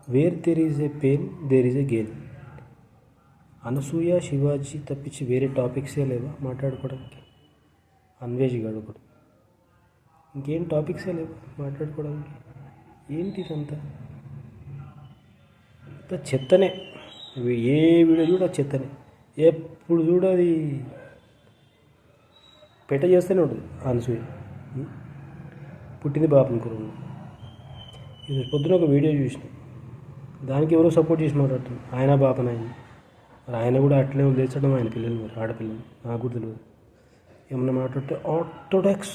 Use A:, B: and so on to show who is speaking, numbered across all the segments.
A: Wear there is a pain there is a gain. Anasuya Shivaji తప్పించి వేరే టాపిక్సే లేవా మాట్లాడుకోవడానికి? అన్వేష్ గాడు ఒకడు, ఇంకేం టాపిక్సే లేవు మాట్లాడుకోవడానికి. ఏంటి ఇదంతా? అంత చెత్తనే. ఏ వీడియో చూడ చెత్తనే, ఎప్పుడు చూడ అది పెట్ట చేస్తూనే ఉంటుంది. అనసూయ పుట్టింది బాపం కురువు. ఇది పొద్దున ఒక వీడియో చూసిన, దానికి ఎవరో సపోర్ట్ చేసి మాట్లాడుతుంది. ఆయన బాపన ఆయన, మరి ఆయన కూడా అట్లే వదిలేచడం ఆయన పిల్లలు, మరి ఆడపిల్లలు నాకు కూడా తెలియదు. ఏమన్నా మాట్లాడితే ఆర్థోడాక్స్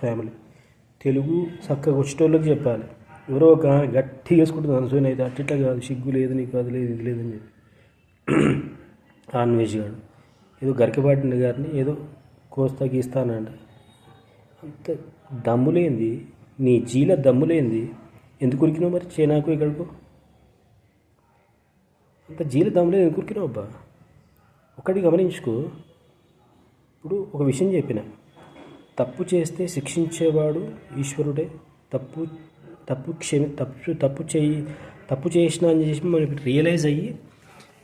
A: ఫ్యామిలీ తెలుగు చక్కగా వచ్చేటోళ్ళకి చెప్పాలి. ఎవరో ఒక గట్టి వేసుకుంటుంది అనసూయన అయితే, అట్టిట్లా కాదు, సిగ్గు లేదు నీకు, అది లేదు ఇది లేదని చెప్పి. అన్వేష్ గాడు ఏదో గరికపాటిన గారిని ఏదో కోస్తా గీస్తానంట. అంత దమ్ములేంది నీ జీల, దమ్ములేంది? ఎందుకు ఉరికినావు మరి చైనాకు ఇక్కడికో? అంత జీల దమ్ములేదు, ఎందుకు ఉరికినావు అబ్బా? ఒకటి గమనించుకో. ఇప్పుడు ఒక విషయం చెప్పిన, తప్పు చేస్తే శిక్షించేవాడు ఈశ్వరుడే. తప్పు తప్పు క్షమి తప్పు తప్పు చేసిన అని చేసి మనం రియలైజ్ అయ్యి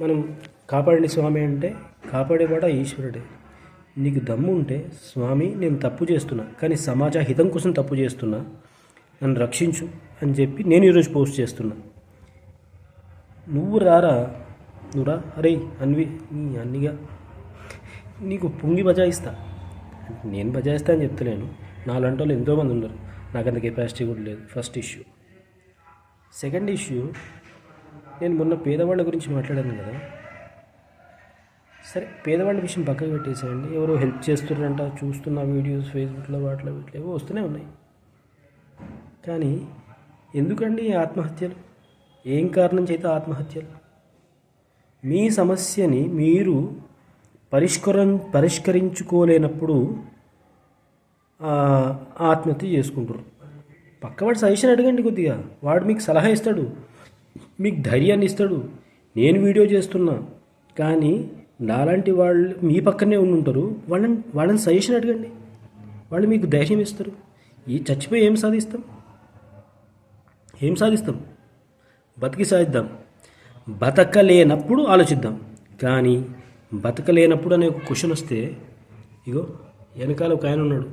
A: మనం కాపాడండి స్వామి అంటే కాపాడేవాడు ఈశ్వరుడే. నీకు దమ్ము ఉంటే, స్వామి నేను తప్పు చేస్తున్నా కానీ సమాజ హితం కోసం తప్పు చేస్తున్నా, నన్ను రక్షించు అని చెప్పి నేను ఈరోజు పోస్ట్ చేస్తున్నా. నువ్వు రా, అరే అన్వి నీ అన్నిగా నీకు పొంగి బజాయిస్తా. నేను బజాయిస్తా అని చెప్తలేను, నాలాంటి వాళ్ళు ఎంతోమంది ఉన్నారు, నాకు అంత కెపాసిటీ కూడా లేదు. First issue. సెకండ్ ఇష్యూ, నేను మొన్న పేదవాళ్ళ గురించి మాట్లాడాను కదా. సరే, పేదవాళ్ళ విషయం పక్కకు పెట్టేసేయండి. ఎవరో హెల్ప్ చేస్తున్నారంట, చూస్తున్న వీడియోస్ ఫేస్బుక్లో వాటిలో వీటిలో ఏవో వస్తూనే ఉన్నాయి. కానీ ఎందుకండి ఆత్మహత్యలు? ఏం కారణం చేత ఆత్మహత్యలు? మీ సమస్యని మీరు పరిష్కరించుకోలేనప్పుడు ఆత్మహత్య చేసుకుంటారు. పక్కవాడు సజెషన్ అడగండి కొద్దిగా, వాడు మీకు సలహా ఇస్తాడు, మీకు ధైర్యాన్ని ఇస్తాడు. నేను వీడియో చేస్తున్నా కానీ నాలాంటి వాళ్ళు మీ పక్కనే ఉంటారు, వాళ్ళని సజెషన్ అడగండి, వాళ్ళు మీకు ధైర్యం ఇస్తారు. ఈ చచ్చిపోయి ఏం సాధిస్తాం? బతికి సాధిద్దాం. బతకలేనప్పుడు ఆలోచిద్దాం. కానీ బతకలేనప్పుడు అనే ఒక క్వశ్చన్ వస్తే, ఇగో వెనకాల ఒక ఆయన ఉన్నాడు,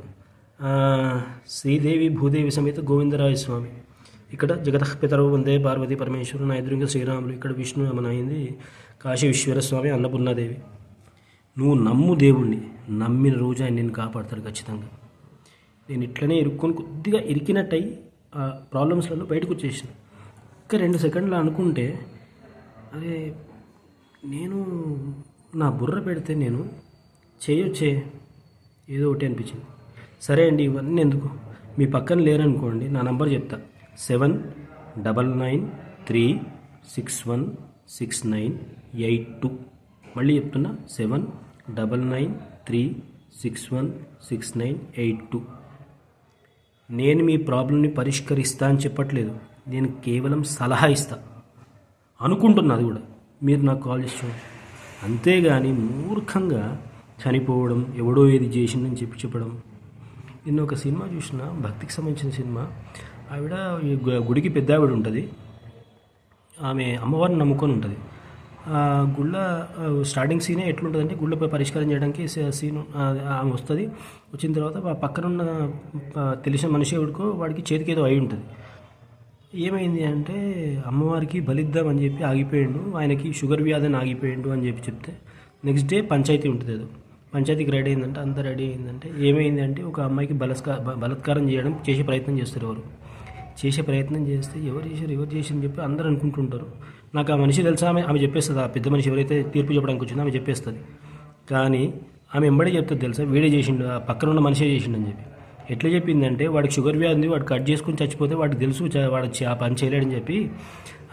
A: శ్రీదేవి భూదేవి సమేత గోవిందరాయ స్వామి. ఇక్కడ జగతః పితరౌ వందే పార్వతీ పరమేశ్వరు, నా ఎదురుగా శ్రీరాములు, ఇక్కడ విష్ణు మన అయింది కాశీ విశ్వేశ్వరస్వామి, అన్నపూర్ణాదేవి. నువ్వు నమ్ము దేవుణ్ణి, నమ్మిన రోజు ఆయన నేను కాపాడతాడు ఖచ్చితంగా. నేను ఇట్లనే కొద్దిగా ఇరికినట్టయి ఆ ప్రాబ్లమ్స్లలో బయటకు వచ్చేసిన. ఇంకా 2 సెకండ్లు అనుకుంటే, అరే నేను నా బుర్ర పెడితే నేను చేయొచ్చే ఏదో ఒకటి అనిపించింది. సరే అండి, ఇవన్నీ ఎందుకు, మీ పక్కన లేరనుకోండి, నా నంబర్ చెప్తా, 7999361698 మళ్ళీ చెప్తున్నా, 7999361698. నేను మీ ప్రాబ్లంని పరిష్కరిస్తా అని చెప్పట్లేదు, నేను కేవలం సలహా ఇస్తా అనుకుంటున్నా. అది కూడా మీరు నాకు కాల్ చేసి చూడండి. అంతేగాని మూర్ఖంగా చనిపోవడం, ఎవడో ఏది చేసిందని చెప్పడం. నిన్న ఒక సినిమా చూసిన, భక్తికి సంబంధించిన సినిమా. ఆవిడ గుడికి పెద్ద ఆవిడ ఉంటుంది, ఆమె అమ్మవారిని నమ్ముకొని ఉంటుంది. గుళ్ళ స్టార్టింగ్ సీనే ఎట్లుంటుందంటే, గుళ్ళపై పరిష్కారం చేయడానికి సీను ఆమె వస్తుంది. వచ్చిన తర్వాత పక్కనున్న తెలిసిన మనిషి ఎవడికో వాడికి చేతికి ఏదో అయి ఉంటుంది. ఏమైంది అంటే, అమ్మవారికి బలిద్దామని చెప్పి ఆగిపోయాడు, ఆయనకి షుగర్ వ్యాధిని ఆగిపోయాడు అని చెప్పి చెప్తే, నెక్స్ట్ డే పంచాయతీ ఉంటుంది. ఏదో పంచాయతీకి రెడీ అయిందంటే, అంతా రెడీ అయిందంటే, ఏమైంది అంటే, ఒక అమ్మాయికి బలత్కారం చేసే ప్రయత్నం చేస్తారు. చేసే ప్రయత్నం చేస్తే ఎవరు చేసి అని చెప్పి అందరూ అనుకుంటుంటారు. నాకు ఆ మనిషి తెలుసా, ఆమె చెప్పేస్తుంది, ఆ పెద్ద మనిషి ఎవరైతే తీర్పు చెప్పడానికి వచ్చిందో ఆమె చెప్పేస్తుంది. కానీ ఆమె ఎంబడే చెప్తుంది తెలుసా, వీడే చేసిండు, ఆ పక్కన ఉన్న మనిషే చేసిండు అని చెప్పి. ఎట్లా చెప్పిందంటే, వాడికి షుగర్ వ్యాధి, వాడు కట్ చేసుకుని చచ్చిపోతే వాడికి తెలుసు వాడు ఆ పని చేయలేడని చెప్పి,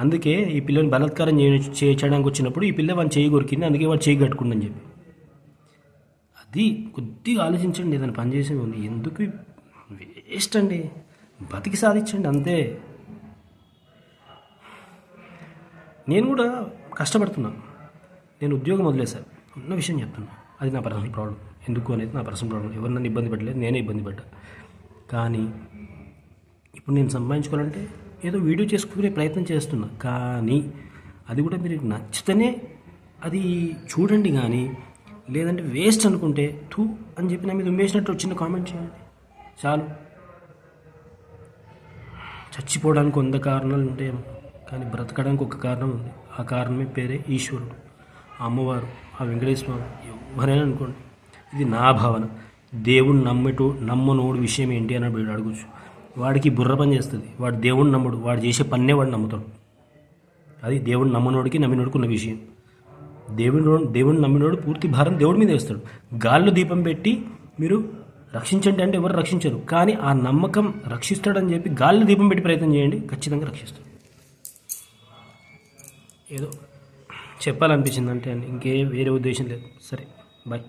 A: అందుకే ఈ పిల్లని బలత్కారం చేయడానికి వచ్చినప్పుడు ఈ పిల్ల వాడిని చేయి కొరికింది, అందుకే వాడు చేయి కట్టుకుందని చెప్పి. అది కొద్దిగా ఆలోచించండి, ఏదైనా పని చేసే ఉంది ఎందుకు వేస్ట్ అండి, బతికి సాధించండి అంతే. నేను కూడా కష్టపడుతున్నాను, నేను ఉద్యోగం వదిలేసాను, ఉన్న విషయం చెప్తున్నా. అది నా పర్సనల్ ప్రాబ్లం, ఎందుకు అనేది నా పర్సనల్ ప్రాబ్లం. ఎవరు నన్ను ఇబ్బంది పెట్టలేదు, నేనే ఇబ్బంది పడ్డా. కానీ ఇప్పుడు నేను సంపాదించుకోవాలంటే ఏదో వీడియో చేసుకునే ప్రయత్నం చేస్తున్నా, కానీ అది కూడా మీరు నచ్చితేనే అది చూడండి, కానీ లేదంటే వేస్ట్ అనుకుంటే థూ అని చెప్పి నా మీద ఉమ్మేసినట్టు వచ్చిన కామెంట్ చేయండి చాలు. చచ్చిపోవడానికి 100 కారణాలు ఉంటాయేమో, కానీ బ్రతకడానికి ఒక కారణం ఉంది. ఆ కారణమే పేరే ఈశ్వరుడు, ఆ అమ్మవారు, ఆ వెంకటేశ్వర స్వామి, ఎవరైనా అనుకోండి. ఇది నా భావన. దేవుడు నమ్మనోడు విషయం ఏంటి అని అడగచ్చు. వాడికి బుర్ర పని చేస్తుంది. వాడు దేవుడిని నమ్మడు, వాడు చేసే పన్నే వాడు నమ్ముతాడు. అది దేవుడు నమ్మనోడికి నమ్మినోడికి ఉన్న విషయం. దేవుడిని నమ్మినోడు పూర్తి భారం దేవుడి మీద వేస్తాడు. గాల్లో దీపం పెట్టి మీరు రక్షించండి అంటే ఎవరు రక్షించరు, కానీ ఆ నమ్మకం రక్షిస్తాడని చెప్పి గాల్లో దీపం పెట్టి ప్రయత్నం చేయండి, ఖచ్చితంగా రక్షిస్తాడు. ఏదో చెప్పాలనిపించింది అంటే, ఇంకే వేరే ఉద్దేశం లేదు. సరే, బాయ్.